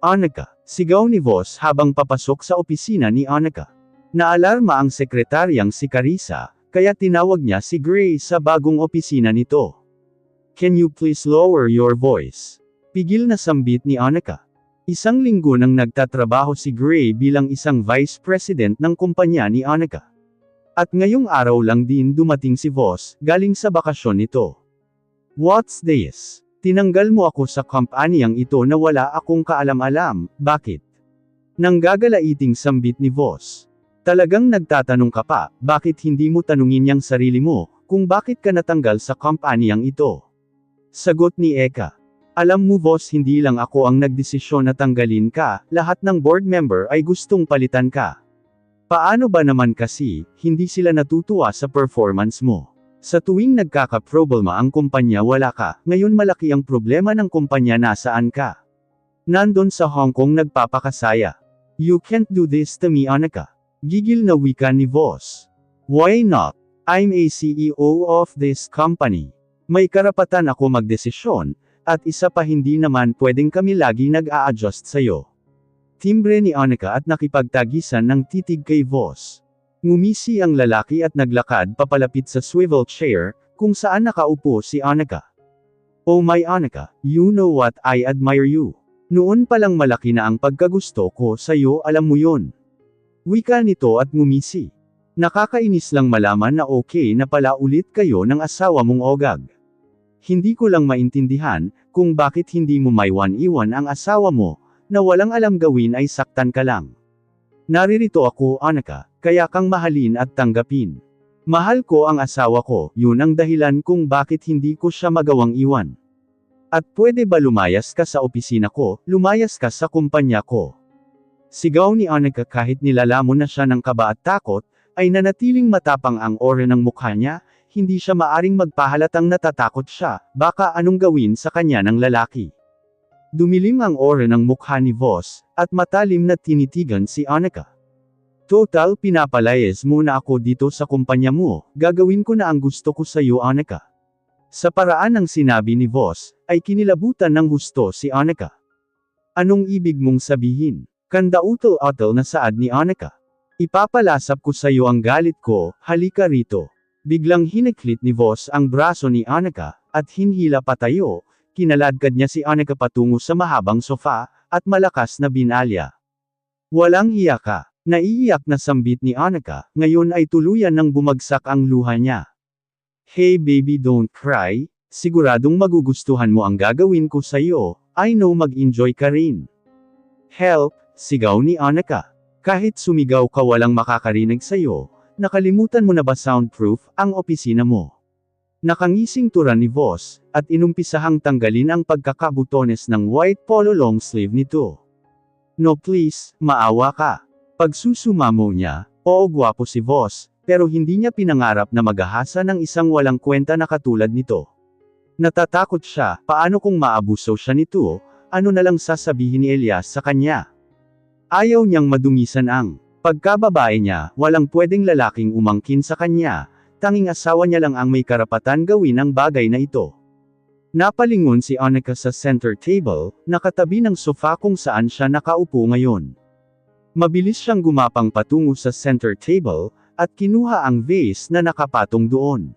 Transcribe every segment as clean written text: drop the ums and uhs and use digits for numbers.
Annika, sigaw ni Voss habang papasok sa opisina ni Annika. Naalarma ang sekretaryang si Carissa, kaya tinawag niya si Gray sa bagong opisina nito. Can you please lower your voice? Pigil na sambit ni Annika. Isang linggo nang nagtatrabaho si Gray bilang isang vice president ng kumpanya ni Annika. At ngayong araw lang din dumating si Voss, galing sa bakasyon nito. What's this? Tinanggal mo ako sa kumpanyang ito na wala akong kaalam-alam, bakit? Nanggagalaiting sambit ni Voss. Talagang nagtatanong ka pa, bakit hindi mo tanungin yang sarili mo, kung bakit ka natanggal sa kumpanyang ito? Sagot ni Eka. Alam mo Voss, hindi lang ako ang nagdesisyon na tanggalin ka, lahat ng board member ay gustong palitan ka. Paano ba naman kasi, hindi sila natutuwa sa performance mo? Sa tuwing nagkaka-problema ang kumpanya wala ka, ngayon malaki ang problema ng kumpanya nasaan ka? Nandun sa Hong Kong nagpapakasaya. You can't do this to me Annika. Gigil na wika ni Voss. Why not? I'm a CEO of this company. May karapatan ako magdesisyon, at isa pa hindi naman pwedeng kami lagi nag-a-adjust sa'yo. Timbre ni Annika at nakipagtagisan ng titig kay Voss. Ngumisi ang lalaki at naglakad papalapit sa swivel chair, kung saan nakaupo si Annika. Oh my Annika, you know what, I admire you. Noon palang malaki na ang pagkagusto ko sa'yo, alam mo yun. Wika nito at ngumisi. Nakakainis lang malaman na okay na pala ulit kayo ng asawa mong ogag. Hindi ko lang maintindihan, kung bakit hindi mo maiwan-iwan ang asawa mo, na walang alam gawin ay saktan ka lang. Naririto ako Annika, kaya kang mahalin at tanggapin. Mahal ko ang asawa ko, yun ang dahilan kung bakit hindi ko siya magawang iwan. At pwede ba lumayas ka sa opisina ko, lumayas ka sa kumpanya ko? Sigaw ni Annika kahit nilalamon na siya ng kaba at takot, ay nanatiling matapang ang aura ng mukha niya, hindi siya maaring magpahalatang natatakot siya, baka anong gawin sa kanya ng lalaki. Dumilim ang aura ng mukha ni Voss, at matalim na tinitigan si Annika. Total pinapalayas mo na ako dito sa kumpanya mo, gagawin ko na ang gusto ko sa iyo Annika. Sa paraan ng sinabi ni Voss, ay kinilabutan ng husto si Annika. Anong ibig mong sabihin? Kanda-utol-utol na saad ni Annika. Ipapalasap ko sa iyo ang galit ko, halika rito. Biglang hineklit ni Voss ang braso ni Annika, at hinhila patayo, kinaladkad niya si Annika patungo sa mahabang sofa, at malakas na binalya. Walang hiya ka. Naiiyak na sambit ni Annika, ngayon ay tuluyan nang bumagsak ang luha niya. Hey baby don't cry, siguradong magugustuhan mo ang gagawin ko sa iyo, I know mag-enjoy ka rin. Help, sigaw ni Annika. Kahit sumigaw ka walang makakarinig sa iyo. Nakalimutan mo na ba soundproof ang opisina mo? Nakangising tura ni Voss, at inumpisahang tanggalin ang pagkakabutones ng white polo long sleeve nito. No please, maawa ka. Pagsusumamo niya, oo gwapo si Voss, pero hindi niya pinangarap na maghahasa ng isang walang kwenta na katulad nito. Natatakot siya, paano kung maabuso siya nito, ano na lang sasabihin ni Elias sa kanya? Ayaw niyang madumisan ang pagkababae niya, walang pwedeng lalaking umangkin sa kanya, tanging asawa niya lang ang may karapatan gawin ang bagay na ito. Napalingon si Annika sa center table, nakatabi ng sofa kung saan siya nakaupo ngayon. Mabilis siyang gumapang patungo sa center table, at kinuha ang vase na nakapatong doon.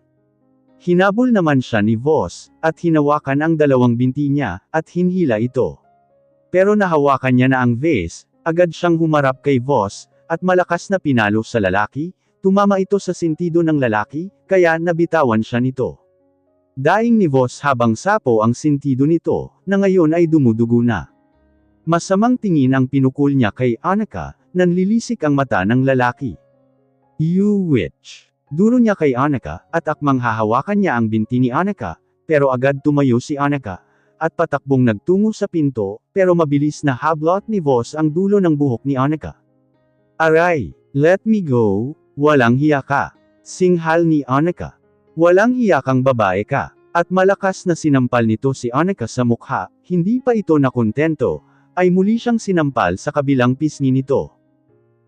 Hinabol naman siya ni Voss, at hinawakan ang dalawang binti niya, at hinhila ito. Pero nahawakan niya na ang vase, agad siyang humarap kay Voss, at malakas na pinalo sa lalaki, tumama ito sa sentido ng lalaki, kaya nabitawan siya nito. Daing ni Voss habang sapo ang sentido nito, na ngayon ay dumudugo na. Masamang tingin ang pinukul niya kay Annika, nanlilisik ang mata ng lalaki. You witch! Duro niya kay Annika, at akmang hahawakan niya ang binti ni Annika, pero agad tumayo si Annika, at patakbong nagtungo sa pinto, pero mabilis na hablot ni Voss ang dulo ng buhok ni Annika. Aray! Let me go! Walang hiya ka! Singhal ni Annika. Walang hiya kang babae ka! At malakas na sinampal nito si Annika sa mukha, hindi pa ito nakontento, ay muli siyang sinampal sa kabilang pisngi nito.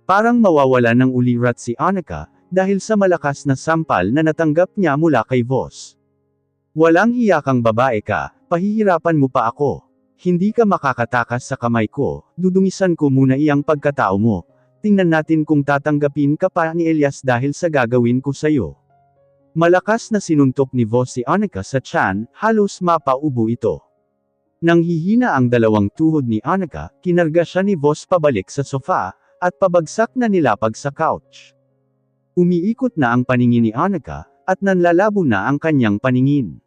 Parang mawawala ng ulirat si Annika, dahil sa malakas na sampal na natanggap niya mula kay Voss. Walang hiya kang babae ka, pahihirapan mo pa ako. Hindi ka makakatakas sa kamay ko, dudungisan ko muna iyang pagkatao mo. Tingnan natin kung tatanggapin ka pa ni Elias dahil sa gagawin ko sa'yo. Malakas na sinuntok ni Voss si Annika sa tiyan, halos mapaubo ito. Nang hihina ang dalawang tuhod ni Annika, kinarga siya ni Voss pabalik sa sofa, at pabagsak na nilapag sa couch. Umiikot na ang paningin ni Annika, at nanlalabo na ang kanyang paningin.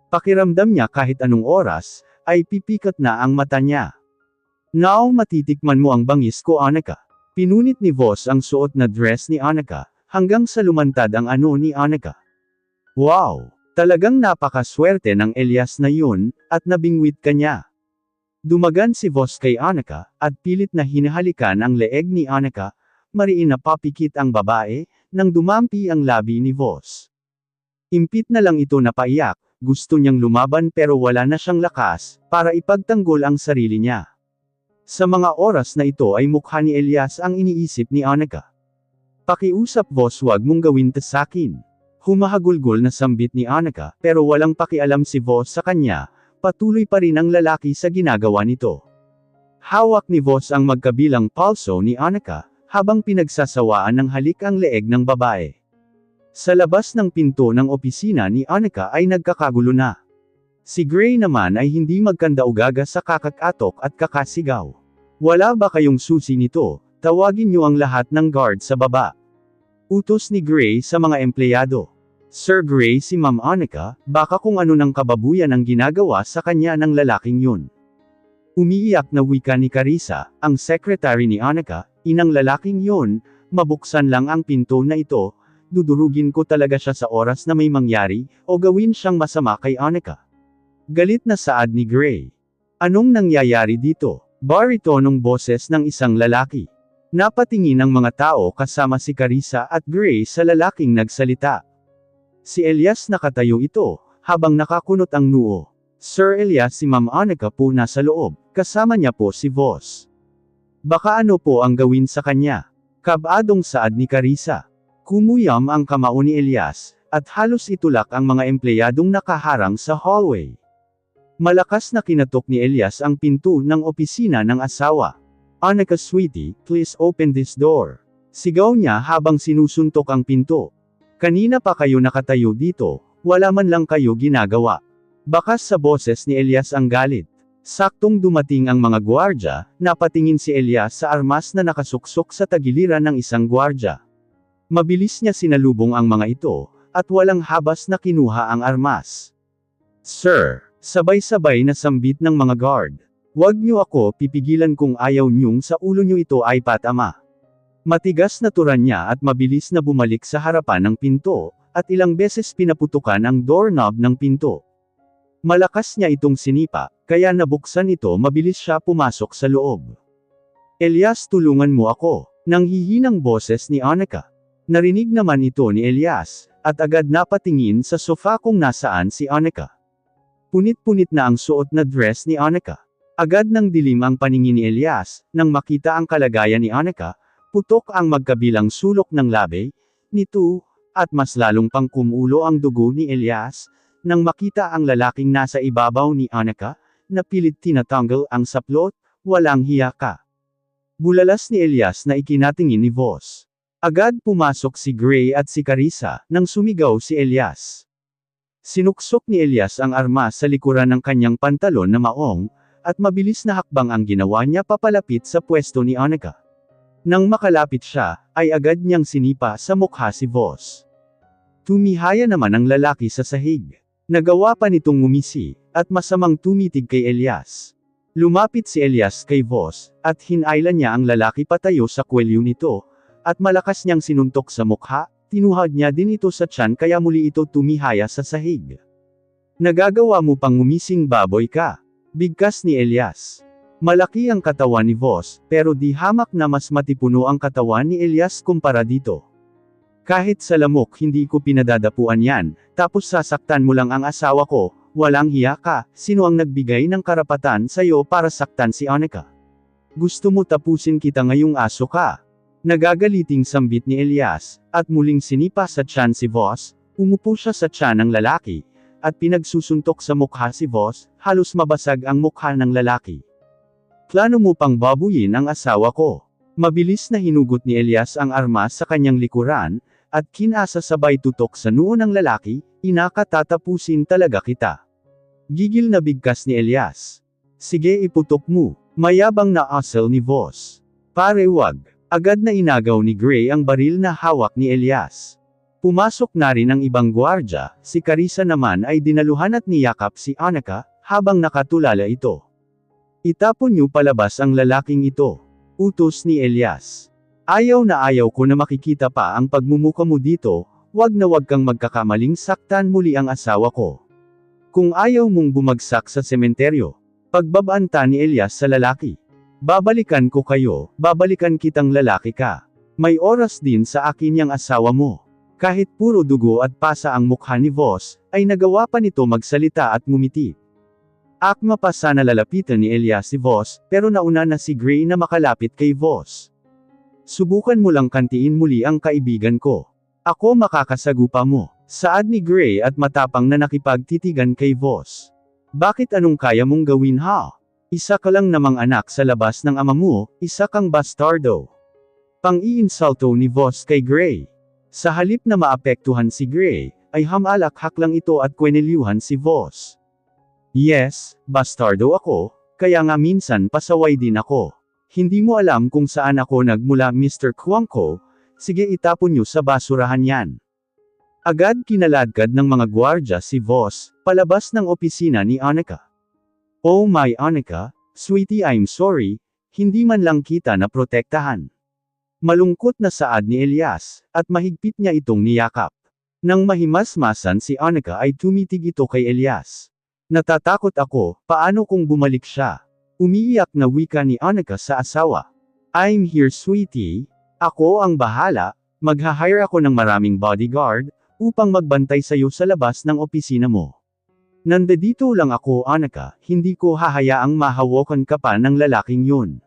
Pakiramdam niya kahit anong oras, ay pipikot na ang mata niya. Now matitikman mo ang bangis ko, Annika. Pinunit ni Voss ang suot na dress ni Annika, hanggang sa lumantad ang ano ni Annika. Wow! Talagang napakaswerte ng Elias na yun, at nabingwit ka niya. Dumagan si Voss kay Annika, at pilit na hinahalikan ang leeg ni Annika, mariin na papikit ang babae, nang dumampi ang labi ni Voss. Impit na lang ito na paiyak, gusto niyang lumaban pero wala na siyang lakas, para ipagtanggol ang sarili niya. Sa mga oras na ito ay mukha ni Elias ang iniisip ni Annika. Pakiusap Voss, wag mong gawin to sakin. Humahagulgol na sambit ni Annika, pero walang pakialam si Voss sa kanya, patuloy pa rin ang lalaki sa ginagawa nito. Hawak ni Voss ang magkabilang palso ni Annika, habang pinagsasawaan ng halik ang leeg ng babae. Sa labas ng pinto ng opisina ni Annika ay nagkakagulo na. Si Gray naman ay hindi magkandaugaga sa kakakatok at kakasigaw. Wala ba kayong susi nito? Tawagin niyo ang lahat ng guard sa baba. Utos ni Gray sa mga empleyado. Sir Gray, si Ma'am Annika, baka kung ano ng kababuyan ang ginagawa sa kanya ng lalaking yun. Umiiyak na wika ni Carissa, ang secretary ni Annika, inang lalaking yun, mabuksan lang ang pinto na ito, dudurugin ko talaga siya sa oras na may mangyari, o gawin siyang masama kay Annika. Galit na saad ni Gray. Anong nangyayari dito? Baritonong boses ng isang lalaki. Napatingin ang mga tao kasama si Carissa at Gray sa lalaking nagsalita. Si Elias nakatayo ito, habang nakakunot ang noo. Sir Elias, si Ma'am Annika po nasa loob, kasama niya po si Voss. Baka ano po ang gawin sa kanya? Kabadong saad ni Carissa. Kumuyam ang kamao ni Elias, at halos itulak ang mga empleyadong nakaharang sa hallway. Malakas na kinatok ni Elias ang pinto ng opisina ng asawa. Annika, sweetie, please open this door. Sigaw niya habang sinusuntok ang pinto. Kanina pa kayo nakatayo dito, wala man lang kayo ginagawa. Bakas sa boses ni Elias ang galit. Saktong dumating ang mga gwardya, napatingin si Elias sa armas na nakasuksok sa tagiliran ng isang gwardya. Mabilis niya sinalubong ang mga ito, at walang habas na kinuha ang armas. Sir, sabay-sabay na sambit ng mga guard. Huwag niyo ako pipigilan kung ayaw niyong sa ulo niyo ito ay patama. Matigas na turan niya at mabilis na bumalik sa harapan ng pinto, at ilang beses pinaputukan ang doorknob ng pinto. Malakas niya itong sinipa, kaya nabuksan ito, mabilis siya pumasok sa loob. Elias, tulungan mo ako, nang hihinang boses ni Annika. Narinig naman ito ni Elias, at agad napatingin sa sofa kung nasaan si Annika. Punit-punit na ang suot na dress ni Annika. Agad nang dilim ang paningin ni Elias, nang makita ang kalagayan ni Annika, putok ang magkabilang sulok ng labi nito, at mas lalong pang kumulo ang dugo ni Elias, nang makita ang lalaking nasa ibabaw ni Annika, na pilit tinatanggal ang saplot, walang hiya ka. Bulalas ni Elias na ikinatingin ni Voss. Agad pumasok si Gray at si Carissa, nang sumigaw si Elias. Sinuksok ni Elias ang armas sa likuran ng kanyang pantalon na maong, at mabilis na hakbang ang ginawa niya papalapit sa pwesto ni Annika. Nang makalapit siya, ay agad niyang sinipa sa mukha si Voss. Tumihaya naman ang lalaki sa sahig. Nagawa pa nitong ngumisi, at masamang tumitig kay Elias. Lumapit si Elias kay Voss, at hinailan niya ang lalaki patayo sa kwelyo nito, at malakas niyang sinuntok sa mukha, tinuhad niya din ito sa tiyan kaya muli ito tumihaya sa sahig. Nagagawa mo pang ngumising baboy ka. Bigkas ni Elias. Malaki ang katawan ni Voss, pero di hamak na mas matipuno ang katawan ni Elias kumpara dito. Kahit sa lamok hindi ko pinadadapuan yan, tapos sasaktan mo lang ang asawa ko, walang hiya ka, sino ang nagbigay ng karapatan sa'yo para saktan si Annika? Gusto mo tapusin kita ngayong aso ka? Nagagaliting sambit ni Elias, at muling sinipa sa tiyan si Voss, umupo siya sa tiyan ng lalaki, at pinagsusuntok sa mukha si Voss, halos mabasag ang mukha ng lalaki. Plano mo pang babuyin ang asawa ko. Mabilis na hinugot ni Elias ang armas sa kanyang likuran, at kinasa sabay tutok sa noo ng lalaki, inakatatapusin talaga kita. Gigil na bigkas ni Elias. Sige iputok mo, mayabang na asal ni Voss. Pare wag. Agad na inagaw ni Gray ang baril na hawak ni Elias. Pumasok na rin ang ibang gwardya, si Carissa naman ay dinaluhan at niyakap si Annika, habang nakatulala ito. Itapon niyo palabas ang lalaking ito. Utos ni Elias. Ayaw ko na makikita pa ang pagmumuka mo dito, wag na wag kang magkakamaling saktan muli ang asawa ko. Kung ayaw mong bumagsak sa sementeryo, pagbabanta ni Elias sa lalaki. Babalikan ko kayo, babalikan kitang lalaki ka. May oras din sa akin yang asawa mo. Kahit puro dugo at pasa ang mukha ni Voss, ay nagawa pa nito magsalita at ngumiti. Akma pa sana lalapitan ni Elias si Voss, pero nauna na si Gray na makalapit kay Voss. Subukan mo lang kantiin muli ang kaibigan ko. Ako makakasagupa mo. Saad ni Gray at matapang na nakipagtitigan kay Voss. Bakit anong kaya mong gawin ha? Isa ka lang namang anak sa labas ng ama mo, isa kang bastardo. Pang-iinsulto ni Voss kay Gray. Sa halip na maapektuhan si Gray, ay hamalakhak lang ito at kwenelyuhan si Voss. Yes, bastardo ako, kaya nga minsan pasaway din ako. Hindi mo alam kung saan ako nagmula Mr. Kwangko, sige itapon niyo sa basurahan yan. Agad kinaladkad ng mga gwardya si Voss, palabas ng opisina ni Annika. Oh my Annika, sweetie I'm sorry, hindi man lang kita na protektahan. Malungkot na saad ni Elias, at mahigpit niya itong niyakap. Nang mahimasmasan si Annika ay tumitig ito kay Elias. Natatakot ako, paano kung bumalik siya? Umiiyak na wika ni Annika sa asawa. I'm here sweetie, ako ang bahala, magha-hire ako ng maraming bodyguard, upang magbantay sa'yo sa labas ng opisina mo. Nandito lang ako Annika, hindi ko hahayaang mahawakan ka pa ng lalaking yun.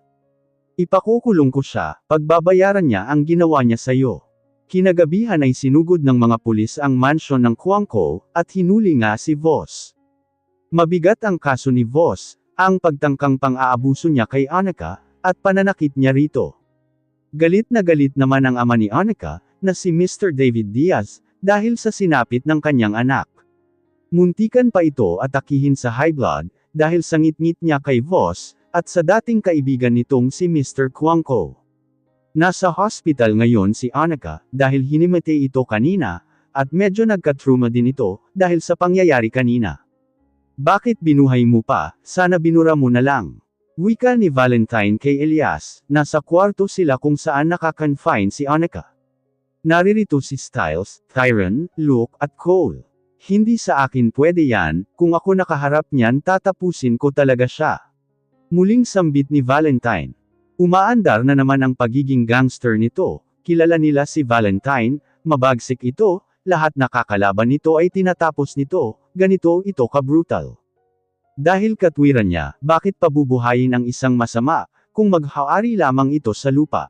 Ipakukulong ko siya, pagbabayaran niya ang ginawa niya sa'yo. Kinagabihan ay sinugod ng mga pulis ang mansyon ng Kwangko, at hinuli nga si Voss. Mabigat ang kaso ni Voss, ang pagtangkang pang-aabuso niya kay Annika, at pananakit niya rito. Galit naman ang ama ni Annika, na si Mr. David Diaz, dahil sa sinapit ng kanyang anak. Muntikan pa ito atakihin sa high blood, dahil sa ngit-ngit niya kay Voss, at sa dating kaibigan nitong si Mr. Kwangko. Nasa hospital ngayon si Annika, dahil hinimatay ito kanina, at medyo nagka-trauma din ito, dahil sa pangyayari kanina. Bakit binuhay mo pa, sana binura mo na lang. Wika ni Valentine kay Elias, nasa kwarto sila kung saan nakakonfine si Annika. Naririto si Styles, Tyron, Luke at Cole. Hindi sa akin pwede yan, kung ako nakaharap niyan tatapusin ko talaga siya. Muling sambit ni Valentine. Umaandar na naman ang pagiging gangster nito, kilala nila si Valentine, mabagsik ito, lahat nakakalaban nito ay tinatapos nito, ganito ito ka-brutal. Dahil katwiran niya, bakit pabubuhayin ang isang masama, kung maghaari lamang ito sa lupa?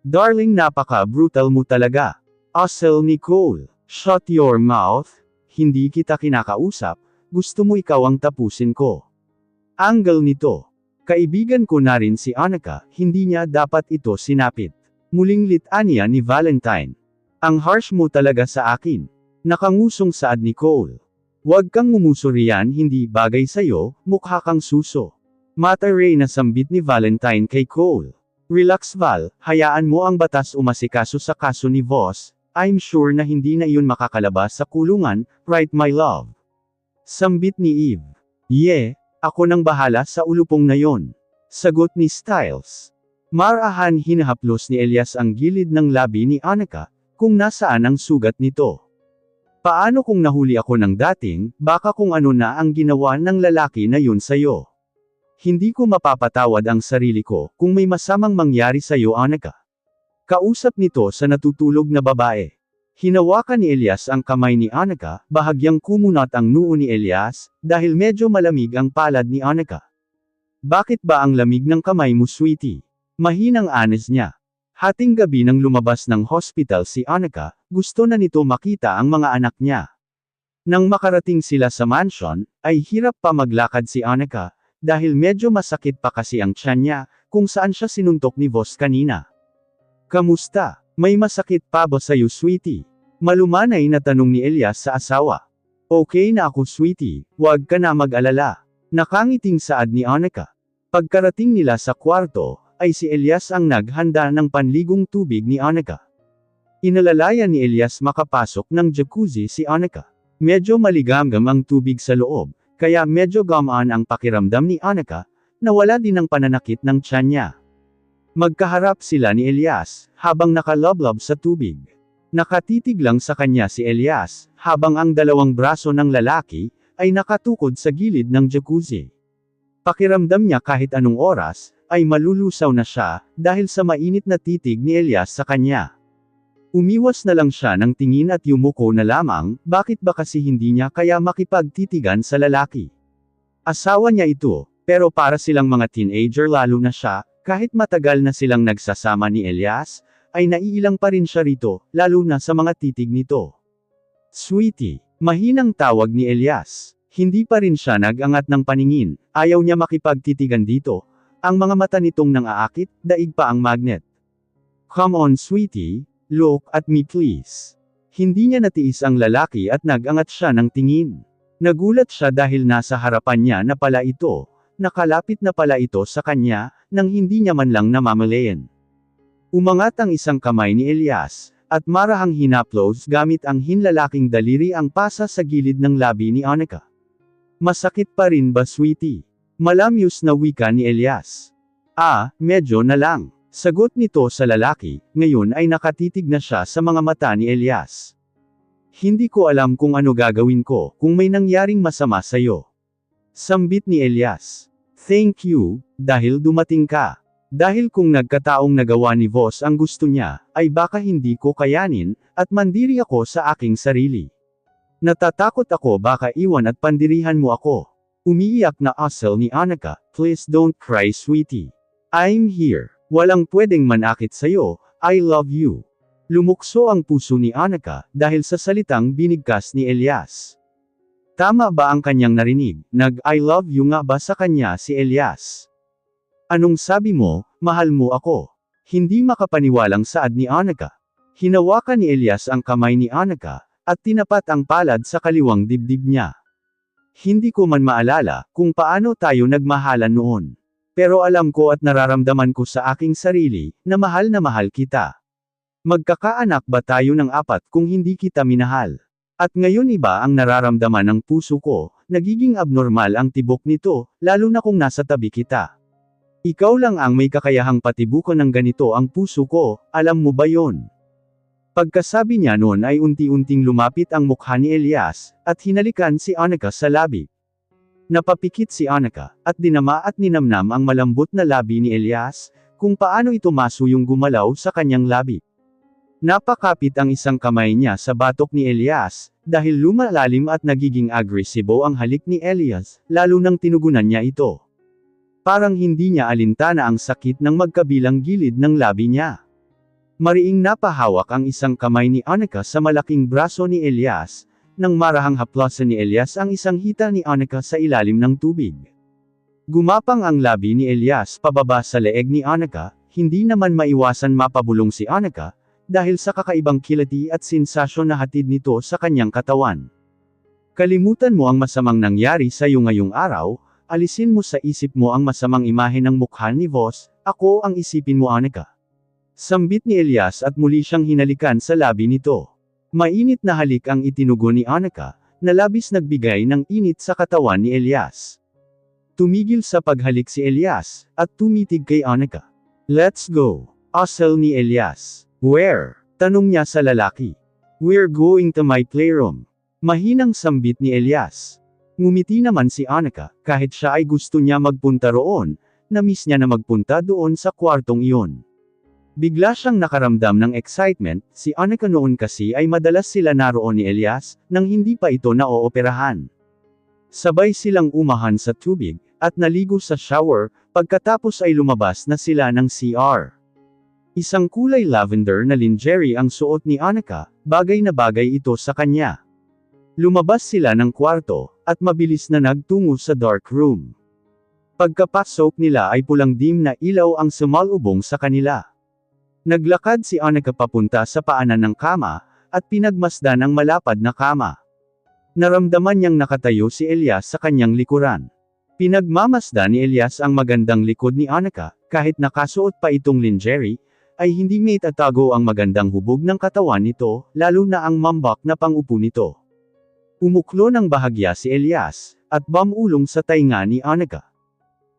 Darling napaka-brutal mo talaga. Asal ni Cole. Shut your mouth. Hindi kita kinakausap, gusto mo ikaw ang tapusin ko. Angle nito. Kaibigan ko na rin si Annika, hindi niya dapat ito sinapit. Muling litanya ni Valentine. Ang harsh mo talaga sa akin. Nakangusong saad ni Cole. Huwag kang ngumuso riyan, hindi bagay sa'yo, mukha kang suso. Mataray na sambit ni Valentine kay Cole. Relax Val, hayaan mo ang batas umasikaso sa kaso ni Voss. I'm sure na hindi na iyon makakalabas sa kulungan, right my love? Sambit ni Eve. Yeah, ako nang bahala sa ulupong na yon. Sagot ni Styles. Marahan hinahaplos ni Elias ang gilid ng labi ni Annika, kung nasaan ang sugat nito. Paano kung nahuli ako ng dating, baka kung ano na ang ginawa ng lalaki na yun sa'yo. Hindi ko mapapatawad ang sarili ko, kung may masamang mangyari sa'yo Annika. Kausap nito sa natutulog na babae. Hinawakan ni Elias ang kamay ni Annika, bahagyang kumunat ang noo ni Elias, dahil medyo malamig ang palad ni Annika. Bakit ba ang lamig ng kamay mo sweetie? Mahinang anes niya. Hating gabi nang lumabas ng hospital si Annika, gusto na nito makita ang mga anak niya. Nang makarating sila sa mansion, ay hirap pa maglakad si Annika, dahil medyo masakit pa kasi ang tiyan niya, kung saan siya sinuntok ni Voss kanina. Kamusta? May masakit pa ba sa'yo, sweetie? Malumanay na tanong ni Elias sa asawa. Okay na ako, sweetie, huwag ka na mag-alala. Nakangiting saad ni Annika. Pagkarating nila sa kwarto, ay si Elias ang naghanda ng panligong tubig ni Annika. Inalalayan ni Elias makapasok ng jacuzzi si Annika. Medyo maligamgam ang tubig sa loob, kaya medyo gamaan ang pakiramdam ni Annika, na wala din ang pananakit ng tiyan niya. Magkaharap sila ni Elias, habang nakaloblob sa tubig. Nakatitig lang sa kanya si Elias, habang ang dalawang braso ng lalaki, ay nakatukod sa gilid ng jacuzzi. Pakiramdam niya kahit anong oras, ay malulusaw na siya, dahil sa mainit na titig ni Elias sa kanya. Umiwas na lang siya ng tingin at yumuko na lamang, bakit ba kasi hindi niya kaya makipagtitigan sa lalaki? Asawa niya ito, pero para silang mga teenager lalo na siya, kahit matagal na silang nagsasama ni Elias, ay naiilang pa rin siya rito, lalo na sa mga titig nito. Sweetie, mahinang tawag ni Elias. Hindi pa rin siya nag-angat ng paningin, ayaw niya makipagtitigan dito. Ang mga mata nitong nang aakit, daig pa ang magnet. Come on, sweetie, look at me please. Hindi niya natiis ang lalaki at nag-angat siya ng tingin. Nagulat siya dahil nasa harapan niya na pala ito, nakalapit na pala ito sa kanya, nang hindi niya man lang namamalayan. Umangat ang isang kamay ni Elias, at marahang hinaplos gamit ang hinlalaking daliri ang pasa sa gilid ng labi ni Annika. Masakit pa rin ba, sweetie? Malamyos na wika ni Elias. Medyo na lang. Sagot nito sa lalaki, ngayon ay nakatitig na siya sa mga mata ni Elias. Hindi ko alam kung ano gagawin ko, kung may nangyaring masama sa'yo. Sambit ni Elias. Thank you, dahil dumating ka. Dahil kung nagkataong nagawa ni Voss ang gusto niya, ay baka hindi ko kayanin, at mandiri ako sa aking sarili. Natatakot ako baka iwan at pandirihan mo ako. Umiiyak na asal ni Annika, please don't cry, sweetie. I'm here. Walang pwedeng manakit sa'yo, I love you. Lumukso ang puso ni Annika, dahil sa salitang binigkas ni Elias. Tama ba ang kanyang narinig? Nag-I love you nga ba sa kanya si Elias? Anong sabi mo, mahal mo ako? Hindi makapaniwalang saad ni Annika. Hinawakan ni Elias ang kamay ni Annika, at tinapat ang palad sa kaliwang dibdib niya. Hindi ko man maalala, kung paano tayo nagmahalan noon. Pero alam ko at nararamdaman ko sa aking sarili, na mahal kita. Magkakaanak ba tayo ng 4 kung hindi kita minahal? At ngayon iba ang nararamdaman ng puso ko, nagiging abnormal ang tibok nito, lalo na kung nasa tabi kita. Ikaw lang ang may kakayahang patibukan ng ganito ang puso ko, alam mo ba yon? Pagkasabi niya noon ay unti-unting lumapit ang mukha ni Elias, at hinalikan si Annika sa labi. Napapikit si Annika, at dinama at ninamnam ang malambot na labi ni Elias, kung paano ito masuyong gumalaw sa kanyang labi. Napakapit ang isang kamay niya sa batok ni Elias, dahil lumalalim at nagiging agresibo ang halik ni Elias, lalo nang tinugunan niya ito. Parang hindi niya alintana ang sakit ng magkabilang gilid ng labi niya. Mariing napahawak ang isang kamay ni Annika sa malaking braso ni Elias, nang marahang haplasan ni Elias ang isang hita ni Annika sa ilalim ng tubig. Gumapang ang labi ni Elias pababa sa leeg ni Annika, hindi naman maiwasan mapabulong si Annika, dahil sa kakaibang kilati at sensasyon na hatid nito sa kanyang katawan. Kalimutan mo ang masamang nangyari sa iyo ngayong araw, alisin mo sa isip mo ang masamang imahe ng mukha ni Voss, ako ang isipin mo, Annika. Sambit ni Elias at muli siyang hinalikan sa labi nito. Mainit na halik ang itinugo ni Annika, na labis nagbigay ng init sa katawan ni Elias. Tumigil sa paghalik si Elias, at tumitig kay Annika. Let's go. Asal ni Elias. Where? Tanong niya sa lalaki. We're going to my playroom. Mahinang sambit ni Elias. Ngumiti naman si Annika, kahit siya ay gusto niya magpunta roon, na-miss niya na magpunta doon sa kwartong iyon. Bigla siyang nakaramdam ng excitement, si Annika noon kasi ay madalas sila naroon ni Elias, nang hindi pa ito naooperahan. Sabay silang umahan sa tubig, at naligo sa shower, pagkatapos ay lumabas na sila ng CR. Isang kulay lavender na lingerie ang suot ni Annika, bagay na bagay ito sa kanya. Lumabas sila ng kwarto, at mabilis na nagtungo sa dark room. Pagkapasok nila ay pulang dim na ilaw ang sumalubong sa kanila. Naglakad si Annika papunta sa paanan ng kama, at pinagmasdan ang malapad na kama. Naramdaman niyang nakatayo si Elias sa kanyang likuran. Pinagmamasdan ni Elias ang magandang likod ni Annika, kahit nakasuot pa itong lingerie, ay hindi maitatago ang magandang hubog ng katawan nito, lalo na ang mambak na pangupo nito. Umuklo ng bahagya si Elias, at bumulong sa tainga ni Annika.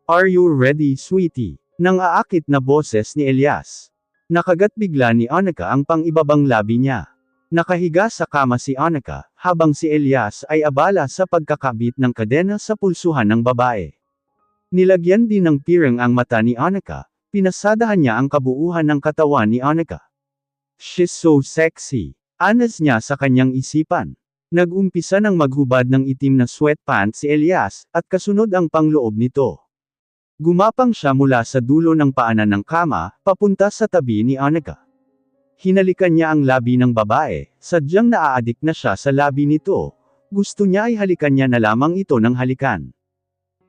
"Are you ready, sweetie?" Nang aakit na boses ni Elias. Nakagat bigla ni Annika ang pang-ibabang labi niya. Nakahiga sa kama si Annika, habang si Elias ay abala sa pagkakabit ng kadena sa pulsuhan ng babae. Nilagyan din ng pirang ang mata ni Annika, pinasadahan niya ang kabuuan ng katawan ni Annika. "She's so sexy," anas niya sa kanyang isipan. Nag-umpisa ng maghubad ng itim na sweatpants si Elias, at kasunod ang pangloob nito. Gumapang siya mula sa dulo ng paanan ng kama, papunta sa tabi ni Annika. Hinalikan niya ang labi ng babae, sadyang naaadik na siya sa labi nito. Gusto niya ay halikan niya na lamang ito ng halikan.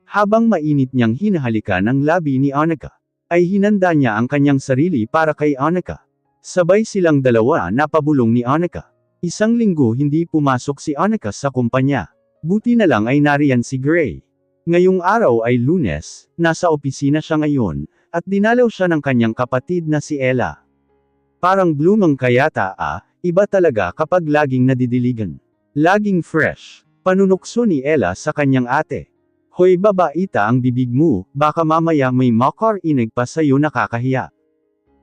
Habang mainit niyang hinahalikan ang labi ni Annika, ay hinanda niya ang kanyang sarili para kay Annika. Sabay silang dalawa na pabulong ni Annika. Isang linggo hindi pumasok si Annika sa kumpanya. Buti na lang ay nariyan si Gray. Ngayong araw ay Lunes, nasa opisina siya ngayon, at dinalaw siya ng kanyang kapatid na si Ella. Parang blumang kayata iba talaga kapag laging nadidiligan. Laging fresh. Panunukso ni Ella sa kanyang ate. "Hoy babaita ang bibig mo, baka mamaya may makarinig pa sa'yo nakakahiya."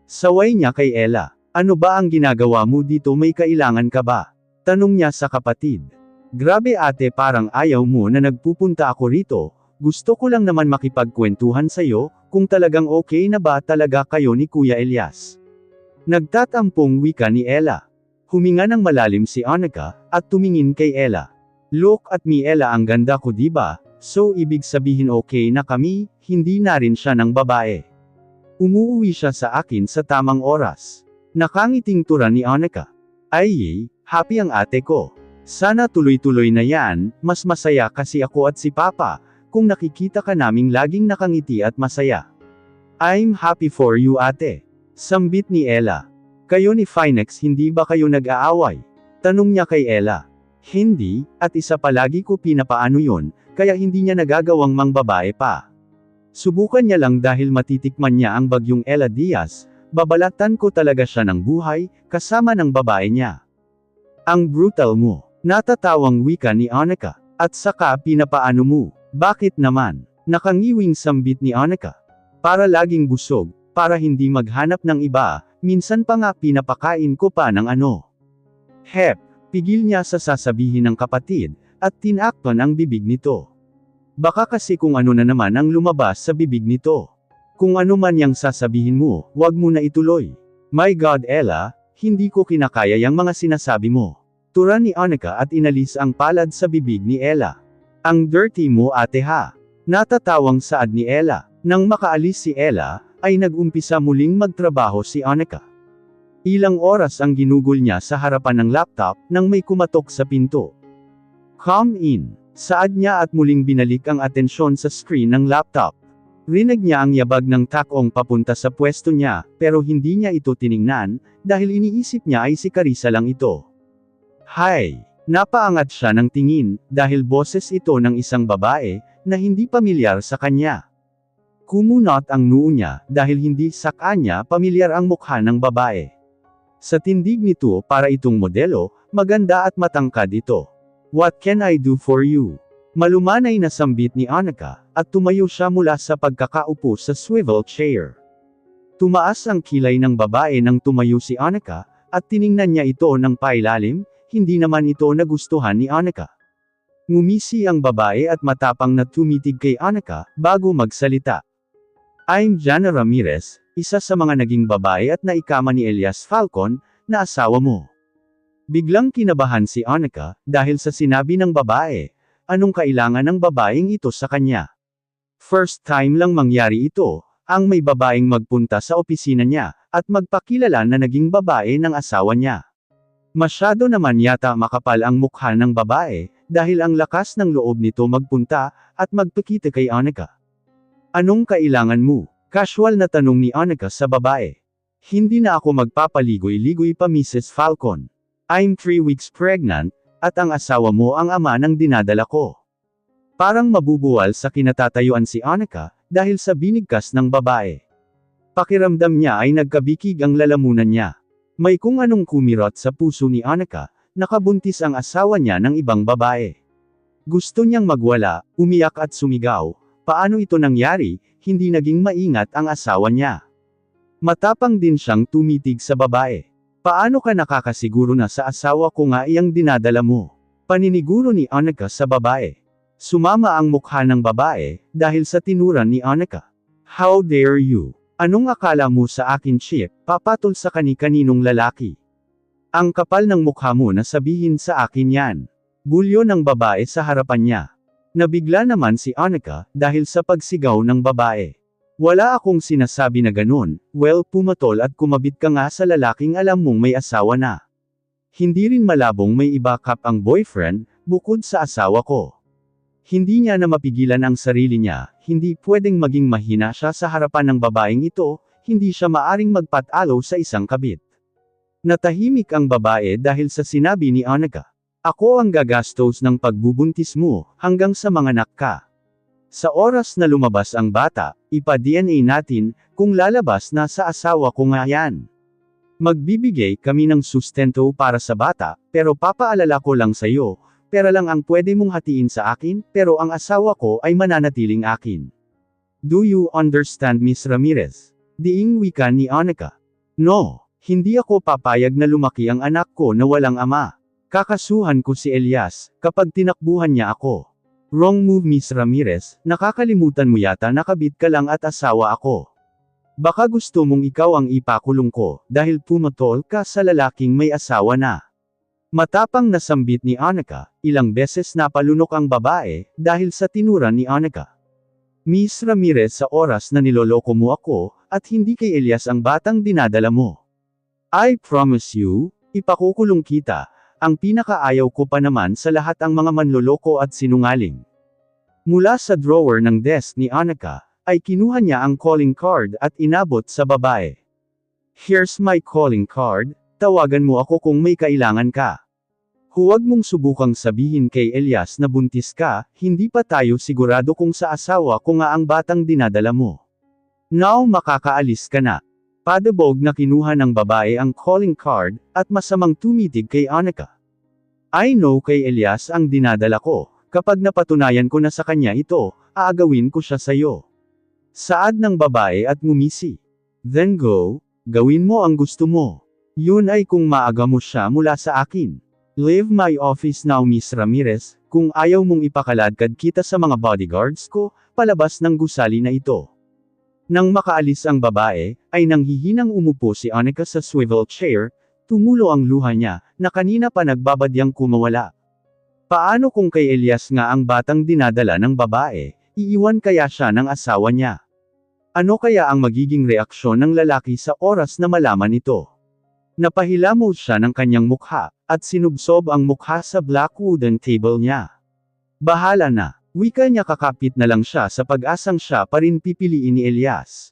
Saway niya kay Ella. "Ano ba ang ginagawa mo dito, may kailangan ka ba?" Tanong niya sa kapatid. "Grabe ate, parang ayaw mo na nagpupunta ako rito, gusto ko lang naman makipagkwentuhan sa'yo, kung talagang okay na ba talaga kayo ni Kuya Elias." Nagtatampong wika ni Ella. Huminga ng malalim si Annika, at tumingin kay Ella. "Look at me Ella, ang ganda ko diba? So ibig sabihin okay na kami, hindi na rin siya ng babae. Umuuwi siya sa akin sa tamang oras." Nakangiting tura ni Annika. "Ay, happy ang ate ko. Sana tuloy-tuloy na yan, mas masaya kasi ako at si Papa, kung nakikita ka naming laging nakangiti at masaya." "I'm happy for you ate." Sambit ni Ella. "Kayo ni Finex hindi ba kayo nag-aaway?" Tanong niya kay Ella. "Hindi, at isa palagi ko pinapaano yun, kaya hindi niya nagagawang mang babae pa. Subukan niya lang dahil matitikman niya ang bagyong Ella Diaz, babalatan ko talaga siya ng buhay, kasama ng babae niya." "Ang brutal mo." Natatawang wika ni Annika. "At saka pinapaano mo, bakit naman?" Nakangiwing sambit ni Annika. "Para laging busog, para hindi maghanap ng iba, minsan pa nga pinapakain ko pa ng ano." Hep, pigil niya sa sasabihin ng kapatid, at tinakpan ang bibig nito. Baka kasi kung ano na naman ang lumabas sa bibig nito. "Kung ano man yang sasabihin mo, wag mo na ituloy. My God Ella, hindi ko kinakaya yang mga sinasabi mo." Tura ni Annika at inalis ang palad sa bibig ni Ella. "Ang dirty mo ate ha." Natatawang saad ni Ella. Nang makaalis si Ella, ay nag-umpisa muling magtrabaho si Annika. Ilang oras ang ginugol niya sa harapan ng laptop, nang may kumatok sa pinto. "Come in." Saad niya at muling binalik ang atensyon sa screen ng laptop. Rinig niya ang yabag ng takong papunta sa pwesto niya, pero hindi niya ito tiningnan, dahil iniisip niya ay si Carissa lang ito. "Hi!" Napaangat siya ng tingin, dahil boses ito ng isang babae, na hindi pamilyar sa kanya. Kumunot ang noo niya, dahil hindi sa kanya pamilyar ang mukha ng babae. Sa tindig nito para itong modelo, maganda at matangkad ito. "What can I do for you?" Malumanay na sambit ni Annika, at tumayo siya mula sa pagkakaupo sa swivel chair. Tumaas ang kilay ng babae nang tumayo si Annika, at tiningnan niya ito ng pailalim, hindi naman ito nagustuhan ni Annika. Ngumisi ang babae at matapang na tumitig kay Annika, bago magsalita. "I'm Jana Ramirez, isa sa mga naging babae at naikama ni Elias Falcon, na asawa mo." Biglang kinabahan si Annika, dahil sa sinabi ng babae. Anong kailangan ng babaeng ito sa kanya? First time lang mangyari ito, ang may babaeng magpunta sa opisina niya, at magpakilala na naging babae ng asawa niya. Masyado naman yata makapal ang mukha ng babae, dahil ang lakas ng loob nito magpunta, at magpakita kay Annika. Anong kailangan mo? Casual na tanong ni Annika sa babae. Hindi na ako magpapaligoy-ligoy pa Mrs. Falcon. I'm 3 weeks pregnant, at ang asawa mo ang ama ng dinadala ko. Parang mabubuwal sa kinatatayuan si Annika, dahil sa binigkas ng babae. Pakiramdam niya ay nagkabikig ang lalamunan niya. May kung anong kumirot sa puso ni Annika, nakabuntis ang asawa niya ng ibang babae. Gusto niyang magwala, umiyak at sumigaw. Paano ito nangyari, hindi naging maingat ang asawa niya. Matapang din siyang tumitig sa babae. Paano ka nakakasiguro na sa asawa ko nga iyang dinadala mo? Paniniguro ni Annika sa babae. Sumama ang mukha ng babae, dahil sa tinuran ni Annika. How dare you? Anong akala mo sa akin chip, papatol sa kani-kaninong lalaki? Ang kapal ng mukha mo na sabihin sa akin yan. Bulyo ng babae sa harapan niya. Nabigla naman si Annika, dahil sa pagsigaw ng babae. Wala akong sinasabi na ganun, well pumatol at kumabit ka nga sa lalaking alam mong may asawa na. Hindi rin malabong may iba kap ang boyfriend, bukod sa asawa ko. Hindi niya na mapigilan ang sarili niya, hindi pwedeng maging mahina siya sa harapan ng babaeng ito, hindi siya maaring magpatalo sa isang kabit. Natahimik ang babae dahil sa sinabi ni Annika. Ako ang gagastos ng pagbubuntis mo, hanggang sa manganak ka. Sa oras na lumabas ang bata, ipa-DNA natin, kung lalabas na sa asawa ko nga yan. Magbibigay kami ng sustento para sa bata, pero papaalala ko lang sa'yo, pera lang ang pwede mong hatiin sa akin, pero ang asawa ko ay mananatiling akin. Do you understand Miss Ramirez? Diing wika ni Annika. No, hindi ako papayag na lumaki ang anak ko na walang ama. Kakasuhan ko si Elias, kapag tinakbuhan niya ako. Wrong move Miss Ramirez, nakakalimutan mo yata nakabit ka lang at asawa ako. Baka gusto mong ikaw ang ipakulong ko, dahil pumatol ka sa lalaking may asawa na. Matapang na sambit ni Annika, ilang beses napalunok ang babae, dahil sa tinuran ni Annika. Miss Ramirez sa oras na niloloko mo ako, at hindi kay Elias ang batang dinadala mo. I promise you, ipakukulong kita. Ang pinakaayaw ko pa naman sa lahat ang mga manloloko at sinungaling. Mula sa drawer ng desk ni Annika, ay kinuha niya ang calling card at inabot sa babae. Here's my calling card, tawagan mo ako kung may kailangan ka. Huwag mong subukang sabihin kay Elias na buntis ka, hindi pa tayo sigurado kung sa asawa ko nga ang batang dinadala mo. Now makakaalis ka na. Padabog na kinuha ng babae ang calling card, at masamang tumitig kay Annika. I know kay Elias ang dinadala ko, kapag napatunayan ko na sa kanya ito, aagawin ko siya sayo. Saad ng babae at ngumisi. Then go, gawin mo ang gusto mo. Yun ay kung maaga mo siya mula sa akin. Leave my office now Miss Ramirez, kung ayaw mong ipakaladkad kita sa mga bodyguards ko, palabas ng gusali na ito. Nang makaalis ang babae, ay nanghihinang umupo si Annika sa swivel chair, tumulo ang luha niya, na kanina pa nagbabadyang kumawala. Paano kung kay Elias nga ang batang dinadala ng babae, iiwan kaya siya ng asawa niya? Ano kaya ang magiging reaksyon ng lalaki sa oras na malaman ito? Napahilamo siya ng kanyang mukha, at sinubsob ang mukha sa black wooden table niya. Bahala na. Wika niya kakapit na lang siya sa pag-asang siya pa rin pipiliin ni Elias.